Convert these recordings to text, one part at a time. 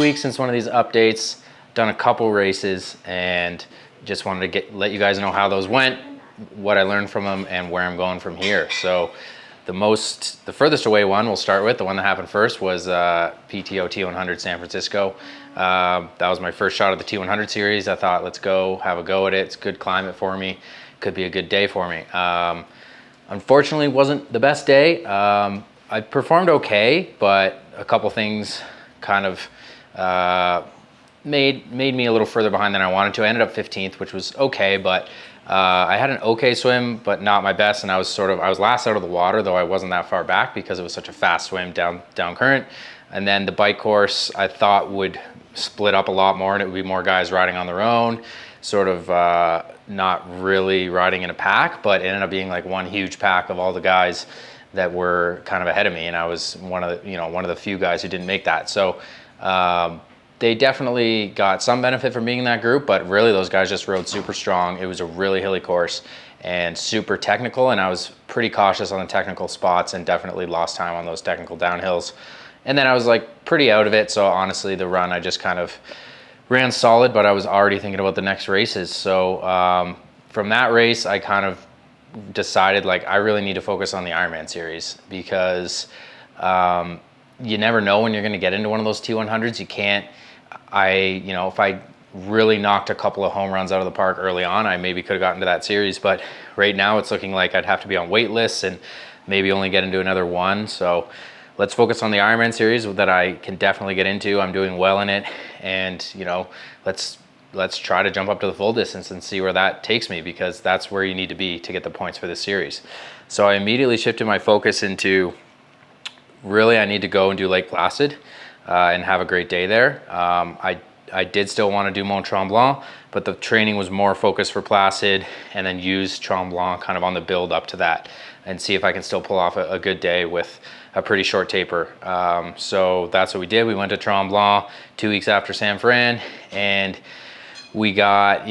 weeks since one of these updates. Done a couple races and just wanted to let you guys know how those went, what I learned from them, and where I'm going from here. So the furthest away one we'll start with, the one that happened first, was PTO T100 San Francisco. That was my first shot of the T100 series. I thought, let's go, have a go at it. It's good climate for me. Could be a good day for me. Unfortunately, wasn't the best day. I performed okay, but a couple things kind of made me a little further behind than I wanted to. I ended up 15th, which was okay, but I had an okay swim, but not my best, and I was last out of the water, though I wasn't that far back because it was such a fast swim down current. And then the bike course I thought would split up a lot more, and it would be more guys riding on their own, sort of not really riding in a pack, but it ended up being like one huge pack of all the guys that were kind of ahead of me, and I was one of the few guys who didn't make that. So they definitely got some benefit from being in that group, but really those guys just rode super strong. It was a really hilly course and super technical, and I was pretty cautious on the technical spots and definitely lost time on those technical downhills. And then I was like pretty out of it, so honestly the run I just kind of ran solid, but I was already thinking about the next races. So from that race I kind of decided like I really need to focus on the Ironman series, because you never know when you're going to get into one of those T100s. You can't, if I really knocked a couple of home runs out of the park early on, I maybe could have gotten to that series, but right now it's looking like I'd have to be on wait lists and maybe only get into another one. So let's focus on the Ironman series that I can definitely get into. I'm doing well in it, and let's try to jump up to the full distance and see where that takes me, because that's where you need to be to get the points for this series. So I immediately shifted my focus into, really I need to go and do Lake Placid and have a great day there. I did still want to do Mont Tremblant, but the training was more focused for Placid, and then use Tremblant kind of on the build up to that and see if I can still pull off a good day with a pretty short taper. So that's what we did. We went to Tremblant 2 weeks after San Fran, and we got,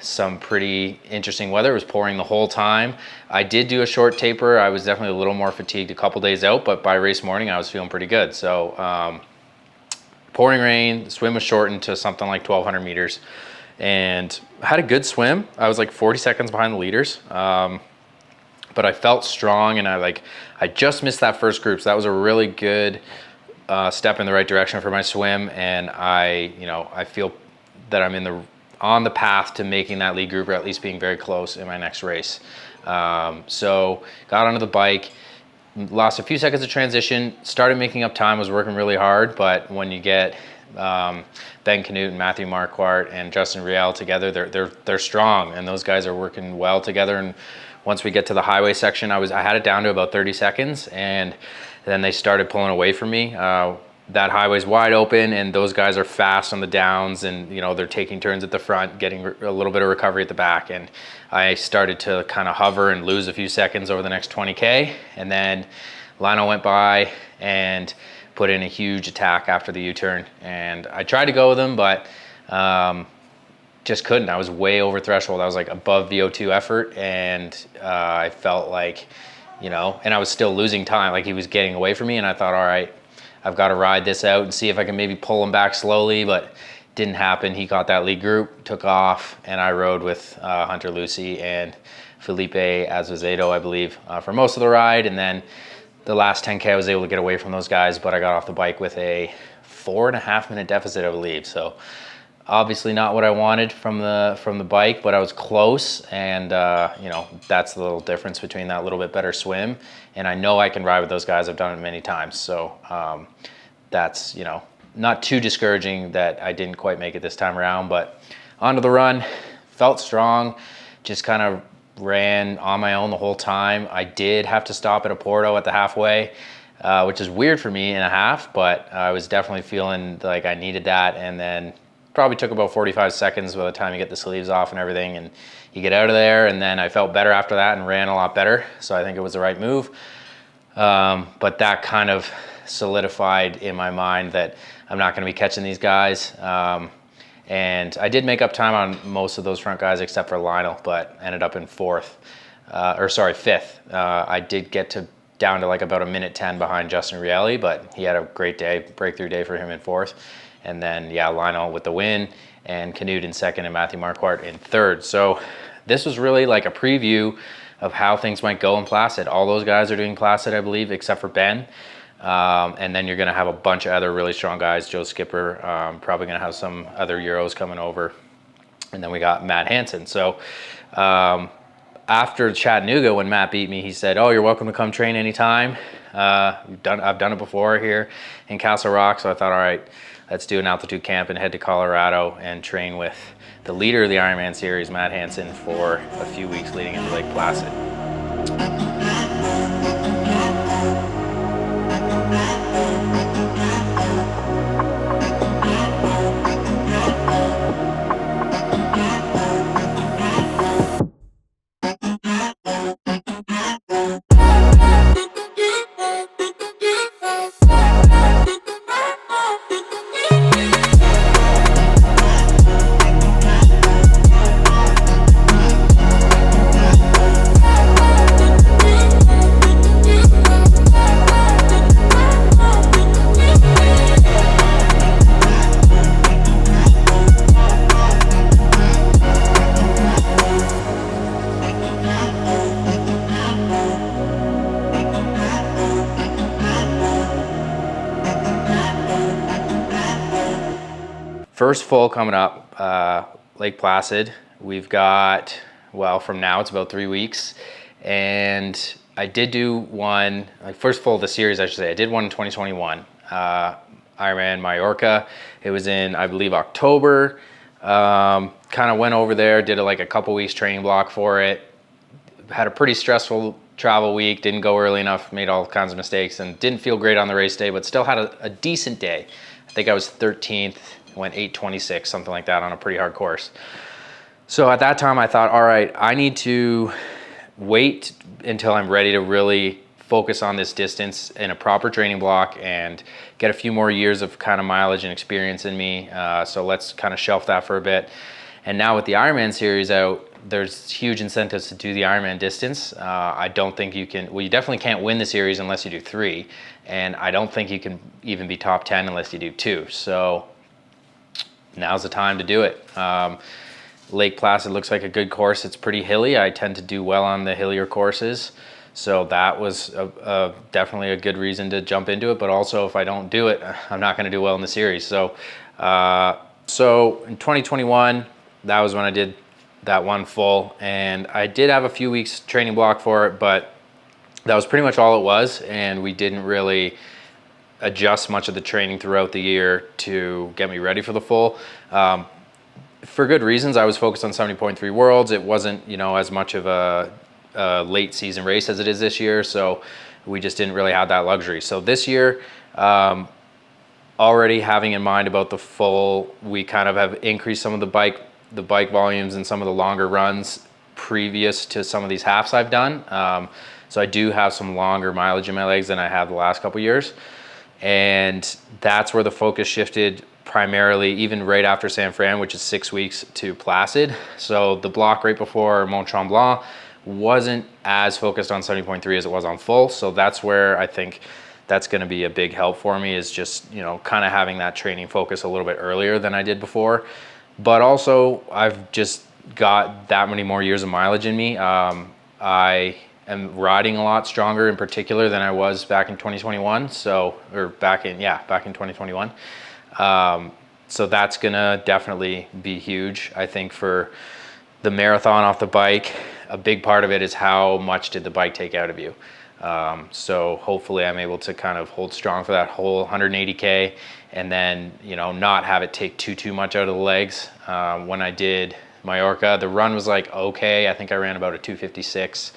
some pretty interesting weather. It was pouring the whole time. I did do a short taper. I was definitely a little more fatigued a couple days out, but by race morning I was feeling pretty good. So pouring rain, the swim was shortened to something like 1,200 meters, and I had a good swim. I was like 40 seconds behind the leaders, but I felt strong, and I just missed that first group, so that was a really good step in the right direction for my swim. And I feel that I'm on the path to making that lead group, or at least being very close in my next race. So got onto the bike, lost a few seconds of transition, started making up time, was working really hard. But when you get Ben Canute and Matthew Marquardt and Justin Riel together, they're strong, and those guys are working well together. And once we get to the highway section, I had it down to about 30 seconds, and then they started pulling away from me. That highway's wide open, and those guys are fast on the downs, and they're taking turns at the front, getting a little bit of recovery at the back. And I started to kind of hover and lose a few seconds over the next 20K. And then Lionel went by and put in a huge attack after the U-turn. And I tried to go with him, but just couldn't. I was way over threshold. I was like above VO2 effort, and I felt like, and I was still losing time. Like he was getting away from me, and I thought, all right, I've got to ride this out and see if I can maybe pull him back slowly, but didn't happen. He got that lead group, took off, and I rode with Hunter Lucy and Felipe Azevedo, I believe, for most of the ride. And then the last 10K I was able to get away from those guys, but I got off the bike with a 4.5 minute deficit, I believe. So obviously not what I wanted from the bike, but I was close. And that's the little difference between that little bit better swim, and I know I can ride with those guys. I've done it many times. So that's not too discouraging that I didn't quite make it this time around. But onto the run, felt strong, just kind of ran on my own the whole time. I did have to stop at a Porto at the halfway, which is weird for me in a half, but I was definitely feeling like I needed that. And then probably took about 45 seconds by the time you get the sleeves off and everything, and you get out of there. And then I felt better after that and ran a lot better. So I think it was the right move. But that kind of solidified in my mind that I'm not going to be catching these guys. And I did make up time on most of those front guys except for Lionel, but ended up in fifth. I did get down to like about a minute 10 behind Justin Rielli, but he had a great day, breakthrough day for him in fourth. And then, yeah, Lionel with the win, and Canute in second, and Matthew Marquardt in third. So this was really like a preview of how things might go in Placid. All those guys are doing Placid, I believe, except for Ben. And then you're going to have a bunch of other really strong guys. Joe Skipper, probably going to have some other Euros coming over. And then we got Matt Hanson. So after Chattanooga, when Matt beat me, he said, "Oh, you're welcome to come train anytime. I've done it before here in Castle Rock." So I thought, all right, let's do an altitude camp and head to Colorado and train with the leader of the Ironman series, Matt Hanson, for a few weeks leading into Lake Placid. First full coming up, Lake Placid. We've got, well, from now it's about 3 weeks. And I did do one, like first full of the series, I should say. I did one in 2021, Ironman Mallorca. It was in, I believe, October. Kind of went over there, did like a couple weeks training block for it. Had a pretty stressful travel week, didn't go early enough, made all kinds of mistakes, and didn't feel great on the race day, but still had a decent day. I think I was 13th. Went 8:26, something like that, on a pretty hard course. So at that time I thought, all right, I need to wait until I'm ready to really focus on this distance in a proper training block and get a few more years of kind of mileage and experience in me. So let's kind of shelf that for a bit. And now with the Ironman series out, there's huge incentives to do the Ironman distance. I don't think you can, well, you definitely can't win the series unless you do 3. And I don't think you can even be top 10 unless you do 2. So now's the time to do it. Lake Placid looks like a good course. It's pretty hilly. I tend to do well on the hillier courses. So that was definitely a good reason to jump into it. But also, if I don't do it, I'm not going to do well in the series. So in 2021, that was when I did that one full. And I did have a few weeks training block for it, but that was pretty much all it was. And we didn't really adjust much of the training throughout the year to get me ready for the full. For good reasons. I was focused on 70.3 Worlds. It wasn't, as much of a late season race as it is this year, so we just didn't really have that luxury. So this year, already having in mind about the full, we kind of have increased some of the bike volumes and some of the longer runs previous to some of these halves I've done. So I do have some longer mileage in my legs than I have the last couple years. And that's where the focus shifted primarily, even right after San Fran, which is 6 weeks, to Placid. So the block right before Mont Tremblant wasn't as focused on 70.3 as it was on full. So that's where I think that's going to be a big help for me, is just, kind of having that training focus a little bit earlier than I did before. But also, I've just got that many more years of mileage in me. I am riding a lot stronger in particular than I was back in 2021. Back in 2021. So that's gonna definitely be huge. I think for the marathon off the bike, a big part of it is how much did the bike take out of you. So hopefully I'm able to kind of hold strong for that whole 180K, and then, not have it take too much out of the legs. When I did Mallorca, the run was like, okay, I think I ran about a 2:56.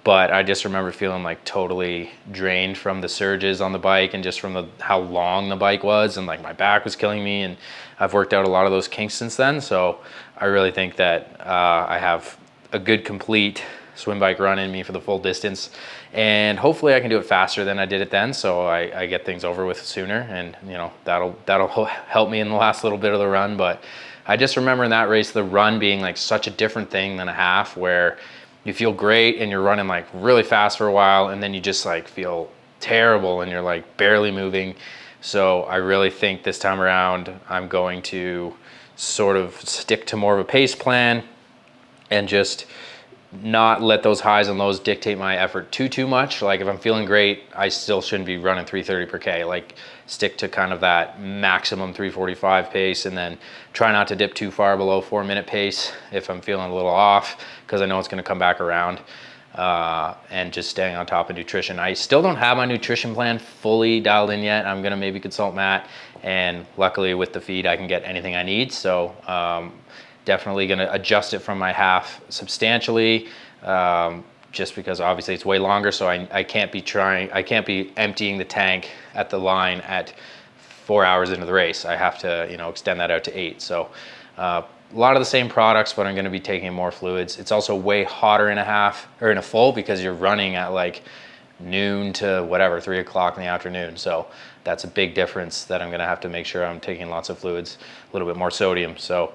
But I just remember feeling like totally drained from the surges on the bike and just from how long the bike was, and like my back was killing me, and I've worked out a lot of those kinks since then. So I really think that I have a good complete swim bike run in me for the full distance, and hopefully I can do it faster than I did it then, so I get things over with sooner, and that'll help me in the last little bit of the run. But I just remember in that race, the run being like such a different thing than a half, where you feel great and you're running like really fast for a while, and then you just like feel terrible and you're like barely moving. So I really think this time around I'm going to sort of stick to more of a pace plan and just not let those highs and lows dictate my effort too much. Like if I'm feeling great, I still shouldn't be running 3:30 per K. Like stick to kind of that maximum 3:45 pace, and then try not to dip too far below 4-minute pace if I'm feeling a little off, because I know it's going to come back around. And just staying on top of nutrition. I still don't have my nutrition plan fully dialed in yet. I'm gonna maybe consult Matt, and luckily with the feed I can get anything I need. So definitely gonna adjust it from my half substantially, just because obviously it's way longer. So I can't be emptying the tank at the line at 4 hours into the race. I have to, extend that out to 8. So a lot of the same products, but I'm going to be taking more fluids. It's also way hotter in a half or in a full, because you're running at like noon to whatever, 3 o'clock in the afternoon. So that's a big difference that I'm going to have to make sure I'm taking lots of fluids, a little bit more sodium. So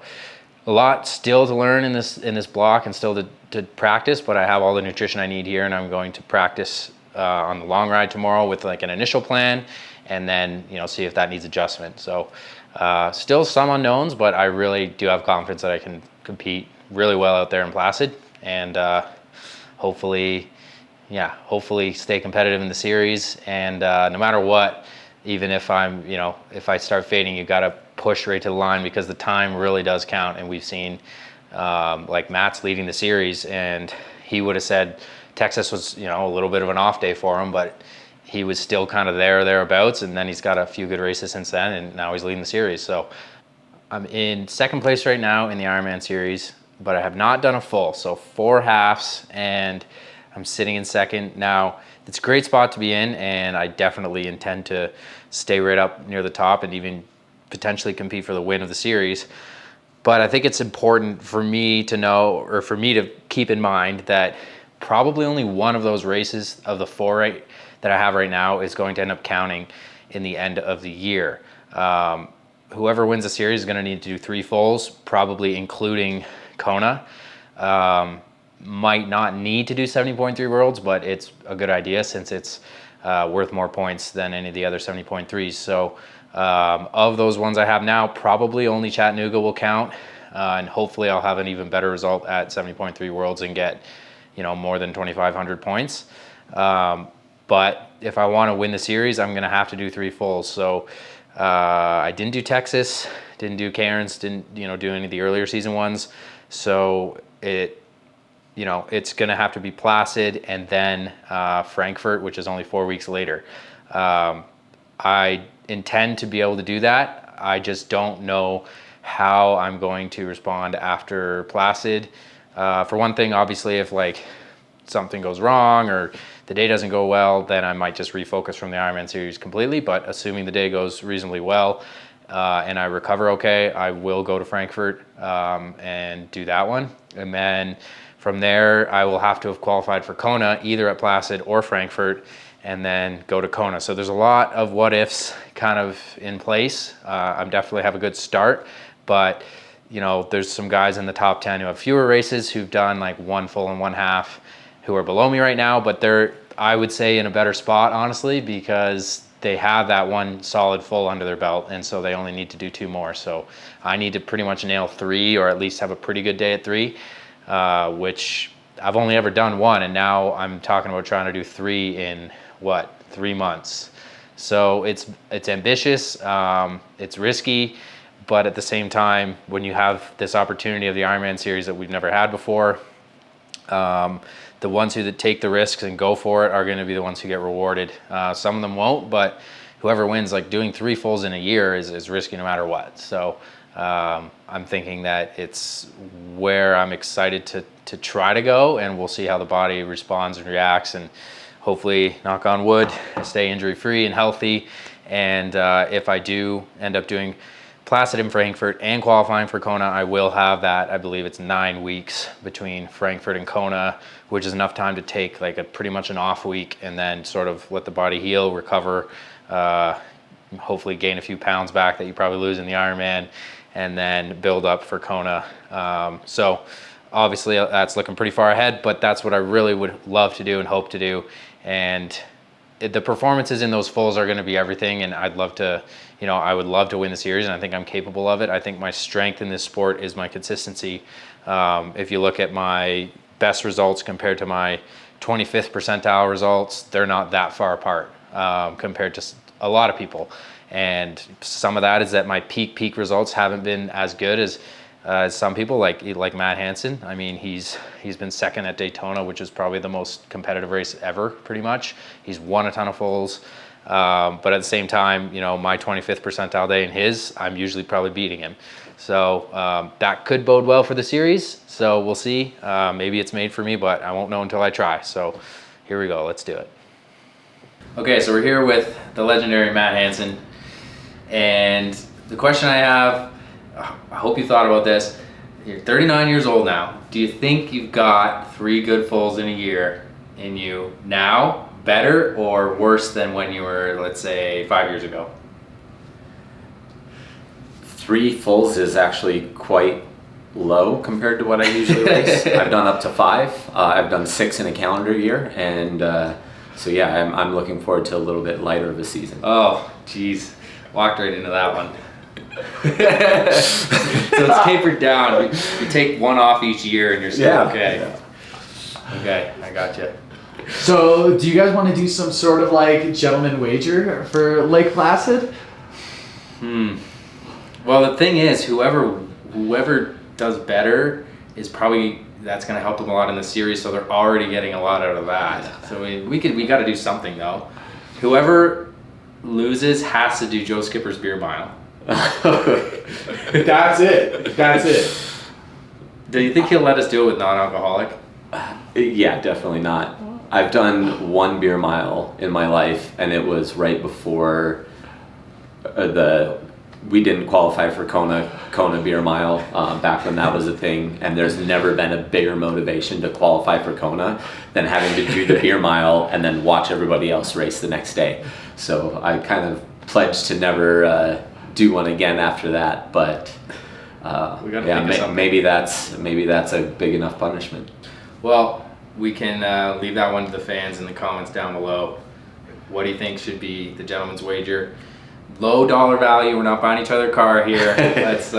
a lot still to learn in this block, and still to practice, but I have all the nutrition I need here, and I'm going to practice on the long ride tomorrow with like an initial plan, and then see if that needs adjustment. So still some unknowns, but I really do have confidence that I can compete really well out there in Placid, and hopefully stay competitive in the series. And no matter what, even if if I start fading, you got to push right to the line, because the time really does count. And we've seen like Matt's leading the series, and he would have said Texas was a little bit of an off day for him, but he was still kind of thereabouts, and then he's got a few good races since then, and now he's leading the series. So I'm in second place right now in the Ironman series, but I have not done a full, so 4 halves, and I'm sitting in second. Now, it's a great spot to be in, and I definitely intend to stay right up near the top and even potentially compete for the win of the series. But I think it's important for me to know, or for me to keep in mind, that probably only one of those races of the 4 that I have right now is going to end up counting in the end of the year. Whoever wins the series is going to need to do 3 fulls, probably including Kona. Might not need to do 70.3 worlds, but it's a good idea since it's worth more points than any of the other 70.3s. So of those ones I have now, probably only Chattanooga will count, and hopefully I'll have an even better result at 70.3 worlds and get more than 2,500 points. But if I want to win the series, I'm going to have to do 3 fulls. So I didn't do Texas, didn't do Cairns, didn't do any of the earlier season ones. So it's going to have to be Placid, and then Frankfurt, which is only 4 weeks later. I intend to be able to do that. I just don't know how I'm going to respond after Placid. For one thing, obviously, if like something goes wrong or the day doesn't go well, then I might just refocus from the Ironman series completely. But assuming the day goes reasonably well and I recover okay, I will go to Frankfurt and do that one. And then from there, I will have to have qualified for Kona, either at Placid or Frankfurt, and then go to Kona. So there's a lot of what ifs kind of in place. I definitely have a good start, but there's some guys in the top 10 who have fewer races, who've done like 1 full and 1 half, who are below me right now, but they're, I would say, in a better spot, honestly, because they have that 1 solid full under their belt, and so they only need to do 2 more. So I need to pretty much nail 3, or at least have a pretty good day at 3, which I've only ever done 1, and now I'm talking about trying to do 3 in 3 months. So it's ambitious, it's risky, but at the same time, when you have this opportunity of the Ironman series that we've never had before, the ones who take the risks and go for it are going to be the ones who get rewarded. Some of them won't, but whoever wins, like doing 3 fulls in a year is risky no matter what. So I'm thinking that it's where I'm excited to try to go, and we'll see how the body responds and reacts, and hopefully, knock on wood, stay injury-free and healthy. And if I do end up doing Placid and Frankfurt and qualifying for Kona, I will have that. I believe it's 9 weeks between Frankfurt and Kona, which is enough time to take like pretty much an off week, and then sort of let the body heal, recover, hopefully gain a few pounds back that you probably lose in the Ironman, and then build up for Kona. So obviously that's looking pretty far ahead, but that's what I really would love to do and hope to do. And the performances in those fulls are going to be everything, and I'd love to, I would love to win the series, and I think I'm capable of it. I think my strength in this sport is my consistency. If you look at my best results compared to my 25th percentile results, they're not that far apart compared to a lot of people. And some of that is that my peak results haven't been as good as some people, like Matt Hanson. I mean, he's been second at Daytona, which is probably the most competitive race ever, pretty much. He's won a ton of fulls, but at the same time, my 25th percentile day and his, I'm usually probably beating him. So that could bode well for the series. So we'll see. Maybe it's made for me, but I won't know until I try. So here we go. Let's do it. Okay, so we're here with the legendary Matt Hanson, and the question I have, I hope you thought about this. You're 39 years old now. Do you think you've got 3 good fulls in a year in you now, better or worse than when you were, let's say, 5 years ago? 3 fulls is actually quite low compared to what I usually race. I've done up to 5. I've done 6 in a calendar year, and so yeah, I'm looking forward to a little bit lighter of a season. Oh, geez, walked right into that one. So it's tapered down. You take 1 off each year, and you're still okay. Yeah. Okay, I got you. So, do you guys want to do some sort of like gentleman wager for Lake Placid? Well, the thing is, whoever does better is probably, that's going to help them a lot in the series. So they're already getting a lot out of that. Yeah. So we got to do something though. Whoever loses has to do Joe Skipper's beer mile. That's it. Do you think he'll let us do it with non-alcoholic? Yeah, definitely not. I've done 1 beer mile in my life, and it was right before we didn't qualify for Kona beer mile back when that was a thing, and there's never been a bigger motivation to qualify for Kona than having to do the beer mile and then watch everybody else race the next day. So I kind of pledged to never do one again after that, but maybe that's a big enough punishment. Well, we can leave that one to the fans in the comments down below. What do you think should be the gentleman's wager? Low dollar value. We're not buying each other a car here. Let's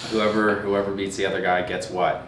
whoever beats the other guy gets what.